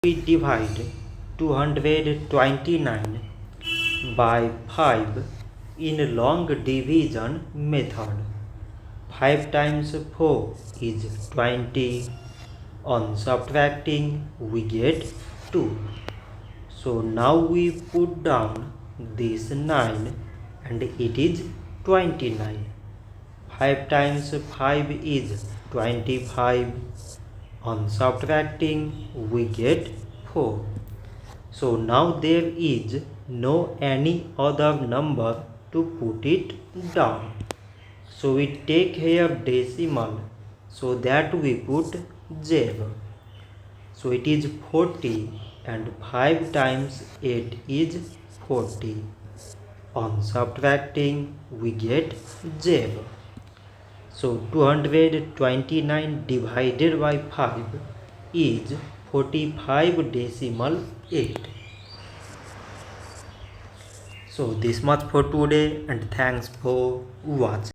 We divide 229 by 5 in long division method. 5 times 4 is 20. On subtracting we get 2. So now we put down this 9 and it is 29. 5 times 5 is 25. On subtracting we get 4. So now there is no any other number to put it down. So we take here decimal, so that we put 0. So it is 40 and 5 times 8 is 40. On subtracting we get 0. So 229 divided by 5 is 45.8. So this much for today and thanks for watching.